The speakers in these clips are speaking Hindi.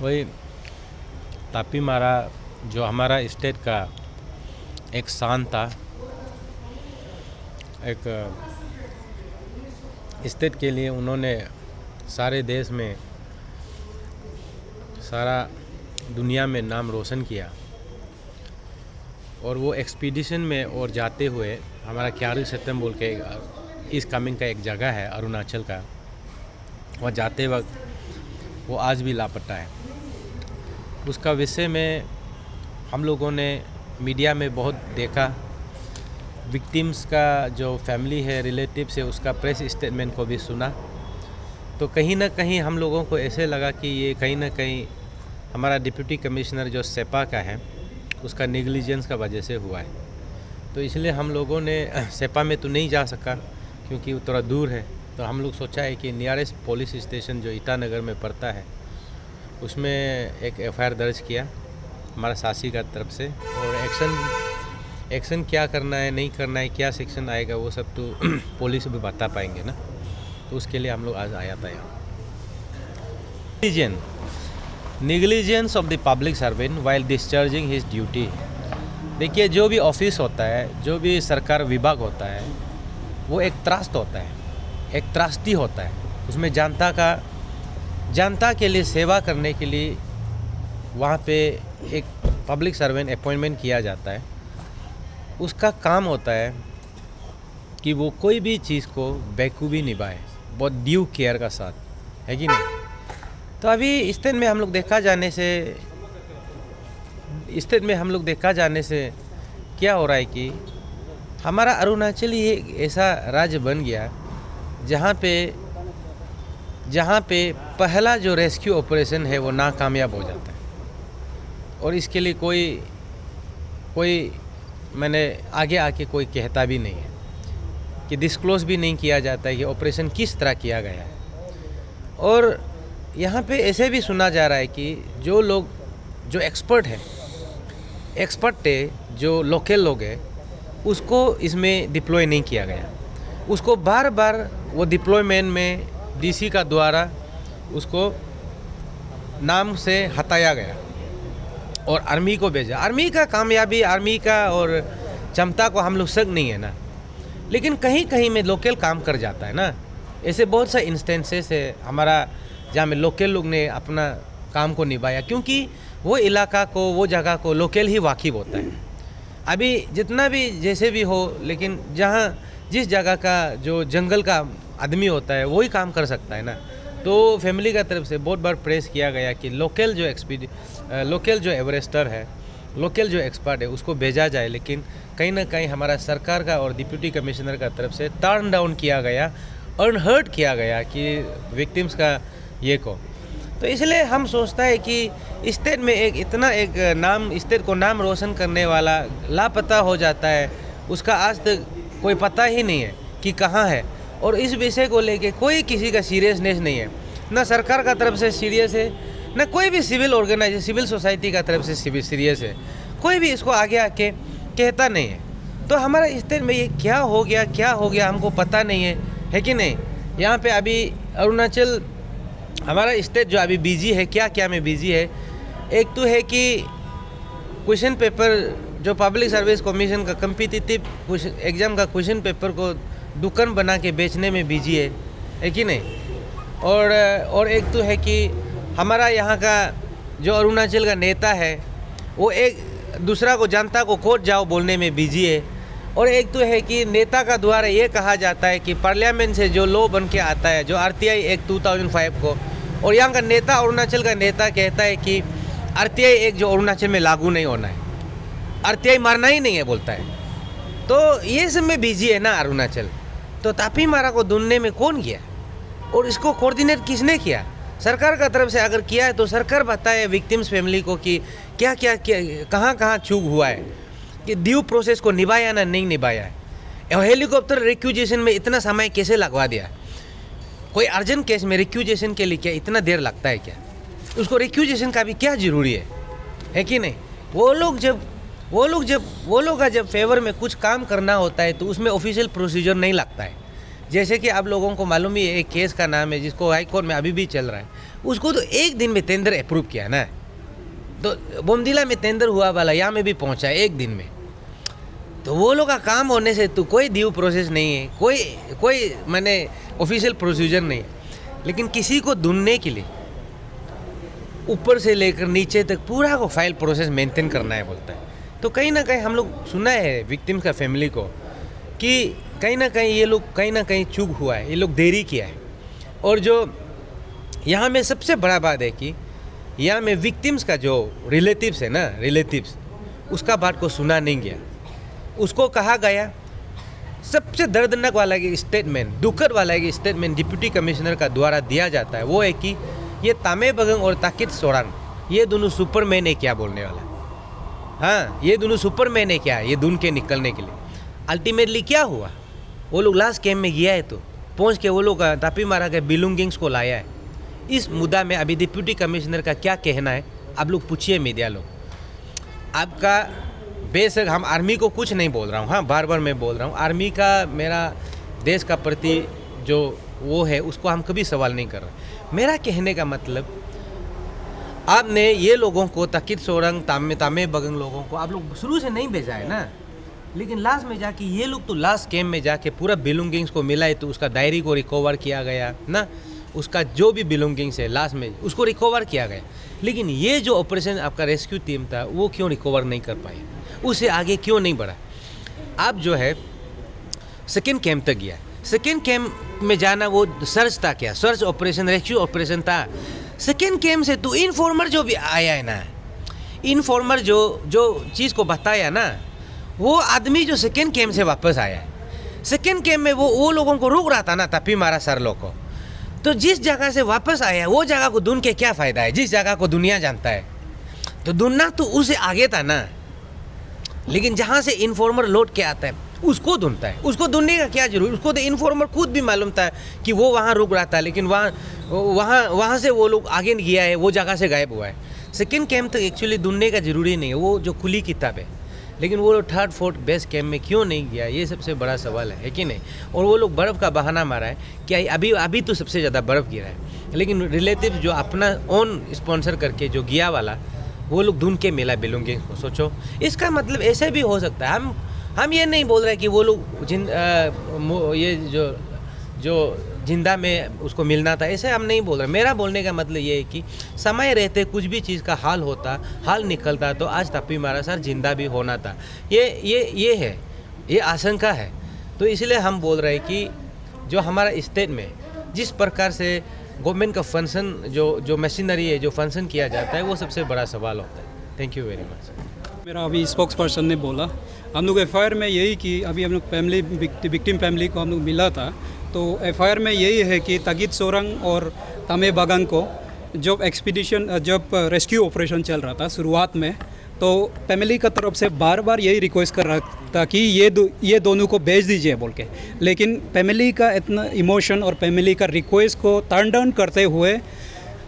वही तापी मारा जो हमारा स्टेट का एक शान था, एक स्टेट के लिए उन्होंने सारे देश में, सारा दुनिया में नाम रोशन किया। और वो एक्सपीडिशन में और जाते हुए हमारा क्यारी सत्यम बोल के ईस्ट कामेंग का एक जगह है अरुणाचल का, वहाँ जाते वक्त वो आज भी लापता है। उसका विषय में हम लोगों ने मीडिया में बहुत देखा, विक्टिम्स का जो फैमिली है, रिलेटिव्स है, उसका प्रेस स्टेटमेंट को भी सुना। तो कहीं ना कहीं हम लोगों को ऐसे लगा कि ये कहीं ना कहीं हमारा डिप्टी कमिश्नर जो सेपा का है उसका नेग्लिजेंस का वजह से हुआ है। तो इसलिए हम लोगों ने सेपा में तो नहीं जा सका क्योंकि वो थोड़ा दूर है, तो हम लोग सोचा है कि नियरेस्ट पुलिस स्टेशन जो ईटानगर में पड़ता है उसमें एक एफआईआर दर्ज किया हमारा सासी का तरफ से। और एक्शन क्या करना है, नहीं करना है, क्या सेक्शन आएगा वो सब तो पुलिस भी बता पाएंगे ना। तो उसके लिए हम लोग आज आया था यहाँ। Negligence of the public servant while discharging his duty. देखिए, जो भी ऑफिस होता है, जो भी सरकार विभाग होता है, वो एक ट्रस्ट होता है, एक ट्रस्टी होता है। उसमें जनता के लिए सेवा करने के लिए वहाँ पे एक पब्लिक सर्वेंट अपॉइंटमेंट किया जाता है। उसका काम होता है कि वो कोई भी चीज़ को बेखूबी निभाए, बहुत ड्यू केयर का साथ, है कि नहीं। तो अभी स्टेट में हम लोग देखा जाने से क्या हो रहा है कि हमारा अरुणाचल ही एक ऐसा राज्य बन गया जहाँ पे पहला जो रेस्क्यू ऑपरेशन है वो नाकामयाब हो जाता है। और इसके लिए कोई मैंने आगे आके कोई कहता भी नहीं है कि डिस्क्लोज भी नहीं किया जाता है कि ऑपरेशन किस तरह किया गया है। और यहाँ पे ऐसे भी सुना जा रहा है कि जो एक्सपर्ट है, जो लोकल लोग हैं, उसको इसमें डिप्लॉय नहीं किया गया। उसको बार बार वो डिप्लॉयमेंट में डीसी का द्वारा उसको नाम से हटाया गया और आर्मी को भेजा। आर्मी का कामयाबी, आर्मी का और क्षमता को हम लोग शक नहीं है ना, लेकिन कहीं कहीं में लोकल काम कर जाता है ना। ऐसे बहुत से इंस्टेंसेस है हमारा जहाँ में लोकल लोग ने अपना काम को निभाया, क्योंकि वो इलाका को, वो जगह को लोकल ही वाकिफ होता है। अभी जितना भी जैसे भी हो, लेकिन जिस जगह का जो जंगल का आदमी होता है वही काम कर सकता है ना। तो फैमिली का तरफ से बहुत बार प्रेस किया गया कि लोकल जो एवरेस्टर है, लोकल जो एक्सपर्ट है, उसको भेजा जाए। लेकिन कहीं ना कहीं हमारा सरकार का और डिप्टी कमिश्नर का तरफ से टर्न डाउन किया गया, अनहर्ड किया गया कि विक्टिम्स का ये को। तो इसलिए हम सोचता है कि स्टेट में स्टेट को नाम रोशन करने वाला लापता हो जाता है, उसका आज तक कोई पता ही नहीं है कि कहाँ है। और इस विषय को लेके कोई किसी का सीरियसनेस नहीं है, ना सरकार का तरफ से सीरियस है, ना कोई भी सिविल सोसाइटी का तरफ से सीरियस है। कोई भी इसको आगे आके कहता नहीं है। तो हमारा स्टेट में ये क्या हो गया हमको पता नहीं है कि नहीं। यहाँ पे अभी अरुणाचल हमारा स्टेट जो अभी बिजी है, क्या में बिजी है। एक तो है कि क्वेश्चन पेपर जो पब्लिक सर्विस कमीशन का कम्पिटिटिव एग्ज़ाम का क्वेश्चन पेपर को दुकान बना के बेचने में बिजी है कि नहीं। और एक तो है कि हमारा यहाँ का जो अरुणाचल का नेता है वो एक दूसरा को, जनता को कोर्ट जाओ बोलने में बिजी है। और एक तो है कि नेता का द्वारा ये कहा जाता है कि पार्लियामेंट से जो लॉ बन के आता है, जो RTI एक्ट 2005 को, और यहाँ का नेता, अरुणाचल का नेता कहता है कि RTI एक्ट जो अरुणाचल में लागू नहीं होना है, RTI मारना ही नहीं है बोलता है। तो ये सब में बिजी है ना अरुणाचल। तो तापी मारा को ढूंढने में कौन गया और इसको कोऑर्डिनेट किसने किया? सरकार का तरफ से अगर किया है तो सरकार बताए विक्टिम्स फैमिली को कि क्या कहाँ चूक हुआ है, कि ड्यू प्रोसेस को निभाया ना नहीं निभाया है। हेलीकॉप्टर रिक्यूजेशन में इतना समय कैसे लगवा दिया? कोई अर्जेंट केस में रिक्यूजेशन के लिए क्या इतना देर लगता है क्या? उसको रिक्यूजेशन का भी क्या ज़रूरी है कि नहीं। वो लोग का जब फेवर में कुछ काम करना होता है तो उसमें ऑफिशियल प्रोसीजर नहीं लगता है। जैसे कि आप लोगों को मालूम ही है, एक केस का नाम है जिसको हाई कोर्ट में अभी भी चल रहा है, उसको तो एक दिन में टेंडर अप्रूव किया ना। तो बोमदिला में टेंडर हुआ वाला यहाँ में भी पहुँचा एक दिन में। तो वो लोग का काम होने से तो कोई ड्यू प्रोसेस नहीं है, कोई मैंने ऑफिशियल प्रोसीजर नहीं है, लेकिन किसी को ढूंढने के लिए ऊपर से लेकर नीचे तक पूरा को फाइल प्रोसेस मेंटेन करना है बोलता है। तो कहीं ना कहीं हम लोग सुना है विक्टिम्स का फैमिली को कि कहीं ना कहीं ये लोग कहीं ना कहीं चूक हुआ है, ये लोग देरी किया है। और जो यहाँ में सबसे बड़ा बात है कि यहाँ में विक्टिम्स का जो रिलेटिव्स है ना, रिलेटिव्स उसका बात को सुना नहीं गया। उसको कहा गया, सबसे दर्दनाक वाला एक स्टेटमेंट, दुखद वाला एक स्टेटमेंट डिप्टी कमिश्नर का द्वारा दिया जाता है, वो है कि ये तामे बगंग और ताकित सोरान ये दोनों सुपरमैन है क्या बोलने वाला। हाँ, ये दोनों सुपरमैन है क्या ये ढूंढ के निकलने के लिए। अल्टीमेटली क्या हुआ, वो लोग लास्ट कैंप में गया है तो पहुंच के वो लोग तापी मारा के बिलोंगिंग्स को लाया है। इस मुद्दा में अभी डिप्टी कमिश्नर का क्या कहना है आप लोग पूछिए मीडिया लोग। आपका बेशक हम आर्मी को कुछ नहीं बोल रहा हूँ, हाँ बार बार मैं बोल रहा हूँ, आर्मी का मेरा देश का प्रति जो वो है उसको हम कभी सवाल नहीं कर रहे। मेरा कहने का मतलब, आपने ये लोगों को तकित सोरंग तामे बगंग लोगों को आप लोग शुरू से नहीं भेजा है ना, लेकिन लास्ट में जाके ये लोग तो लास्ट कैंप में जाके पूरा बिलोंगिंग्स को मिला है, तो उसका डायरी को रिकवर किया गया ना, उसका जो भी बिलोंगिंग्स है लास्ट में उसको रिकवर किया गया। लेकिन ये जो ऑपरेशन आपका रेस्क्यू टीम था वो क्यों रिकवर नहीं कर पाए, उससे आगे क्यों नहीं बढ़ा। आप जो है सेकेंड कैंप तक गया, सेकेंड कैंप में जाना वो सर्च था क्या, सर्च ऑपरेशन रेस्क्यू ऑपरेशन था। सेकेंड कैंप से तो इन्फॉर्मर जो भी आया है ना, इन्फॉर्मर जो चीज़ को बताया ना, वो आदमी जो सेकेंड कैंप से वापस आया है। सेकेंड कैंप में वो लोगों को रोक रहा था ना, तापी मारा सर लोग को। तो जिस जगह से वापस आया वो जगह को ढूंढ के क्या फ़ायदा है, जिस जगह को दुनिया जानता है। तो ढूंढना तो उससे आगे था ना, लेकिन जहाँ से इन्फॉर्मर लौट के आता है उसको ढूंढता है। उसको ढूंढने का क्या जरूरी, उसको तो इन्फॉर्मर खुद भी मालूम था कि वो वहाँ रुक रहा था, लेकिन वहाँ से वो लोग आगे गया है, वो जगह से गायब हुआ है। सेकेंड कैंप तक एक्चुअली ढूंढने का ज़रूरी नहीं है, वो जो खुली किताब है। लेकिन वो लोग थर्ड फोर्थ बेस कैंप में क्यों नहीं गया, ये सबसे बड़ा सवाल है कि नहीं। और वो लोग बर्फ़ का बहाना मारा है कि अभी तो सबसे ज़्यादा बर्फ़ गिरा है, लेकिन रिलेटिव जो अपना ओन स्पॉन्सर करके जो गया वाला वो लोग ढूंढ के मिला बिलोंगिंग्स को। सोचो, इसका मतलब ऐसे भी हो सकता है। हम ये नहीं बोल रहे कि वो लोग ये जो जिंदा में उसको मिलना था, ऐसे हम नहीं बोल रहे। मेरा बोलने का मतलब ये है कि समय रहते कुछ भी चीज़ का हाल निकलता तो आज तापी मारा सर जिंदा भी होना था। ये है, ये आशंका है। तो इसलिए हम बोल रहे हैं कि जो हमारा स्टेट में जिस प्रकार से गवर्नमेंट का फंक्शन जो मशीनरी है जो फंक्शन किया जाता है वो सबसे बड़ा सवाल होता है। Thank you very much. मेरा अभी स्पोक्स पर्सन ने बोला, हम लोग एफआईआर में यही कि अभी हम लोग फैमिली विक्टिम फैमिली को हम लोग मिला था, तो एफआईआर में यही है कि तागित सोरंग और तामे बगंग को जब रेस्क्यू ऑपरेशन चल रहा था शुरुआत में, तो फैमिली का तरफ से बार बार यही रिक्वेस्ट कर रहा था कि ये दोनों को भेज दीजिए बोल के। लेकिन फैमिली का इतना इमोशन और फैमिली का रिक्वेस्ट को टर्न डाउन करते हुए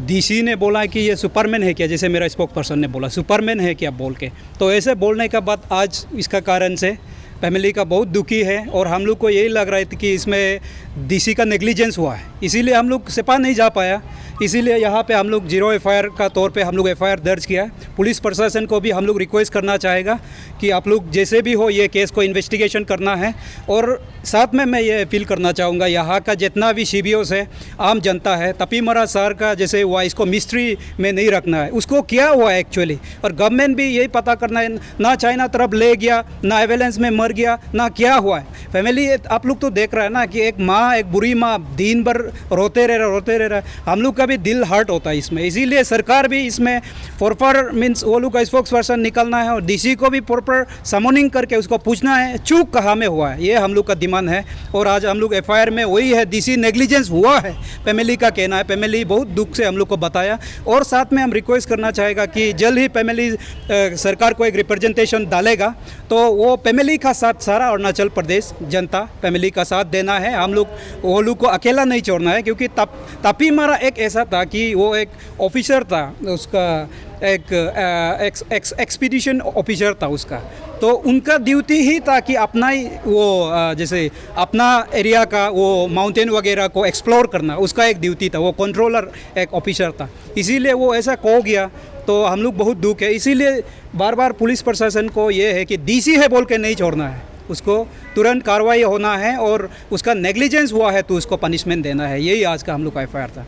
डीसी ने बोला कि ये सुपरमैन है क्या, जैसे मेरा स्पोक पर्सन ने बोला सुपरमैन है क्या बोल के। तो ऐसे बोलने के बाद आज इसका कारण से फैमिली का बहुत दुखी है और हम लोग को यही लग रहा है कि इसमें डीसी का नेग्लिजेंस हुआ है, इसीलिए हम लोग सेपा नहीं जा पाया। इसीलिए यहाँ पे हम लोग 0 एफआईआर का तौर पे हम लोग एफआईआर दर्ज किया है। पुलिस प्रशासन को भी हम लोग रिक्वेस्ट करना चाहेगा कि आप लोग जैसे भी हो ये केस को इन्वेस्टिगेशन करना है। और साथ में मैं ये अपील करना चाहूँगा, यहाँ का जितना भी CBOs है, आम जनता है, तापी मारा सर का जैसे हुआ इसको मिस्ट्री में नहीं रखना है, उसको क्या हुआ है एक्चुअली। और गवर्नमेंट भी यही पता करना है, ना चाइना तरफ ले गया, ना एवेलेंस में मर गया, ना क्या हुआ है। फैमिली आप लोग तो देख रहे हैं ना कि एक माँ, एक बुरी माँ दिन भर रोते रहे, हम लोग का भी दिल हर्ट होता है इसमें। इसीलिए सरकार भी इसमें प्रॉपर मीन्स वो लोग का स्पोक्स पर्सन निकलना है और डीसी को भी प्रॉपर समनिंग करके उसको पूछना है चूक कहाँ में हुआ है, ये हम लोग का डिमांड है। और आज हम लोग एफआईआर में वही है, डीसी नेग्लिजेंस हुआ है, फैमिली का कहना है। फैमिली बहुत दुख से हम लोग को बताया। और साथ में हम रिक्वेस्ट करना चाहेगा कि जल्द ही फैमिली सरकार को एक रिप्रेजेंटेशन डालेगा तो वो फैमिली का साथ सारा अरुणाचल प्रदेश जनता फैमिली का साथ देना है। हम लोग वो लोग को अकेला नहीं छोड़ छोड़ना है, क्योंकि तापी मारा एक ऐसा था कि वो एक ऑफिसर था, उसका एक एक्सपीडिशन ऑफिसर था उसका, तो उनका ड्यूटी ही था कि अपना ही वो जैसे अपना एरिया का वो माउंटेन वगैरह को एक्सप्लोर करना, उसका एक ड्यूटी था, वो कंट्रोलर एक ऑफिसर था, इसीलिए वो ऐसा खो गया। तो हम लोग बहुत दुख है, इसीलिए बार बार पुलिस प्रशासन को ये है कि डीसी है बोल के नहीं छोड़ना है, उसको तुरंत कार्रवाई होना है और उसका नेग्लिजेंस हुआ है तो उसको पनिशमेंट देना है। यही आज का हम लोग का एफआईआर था।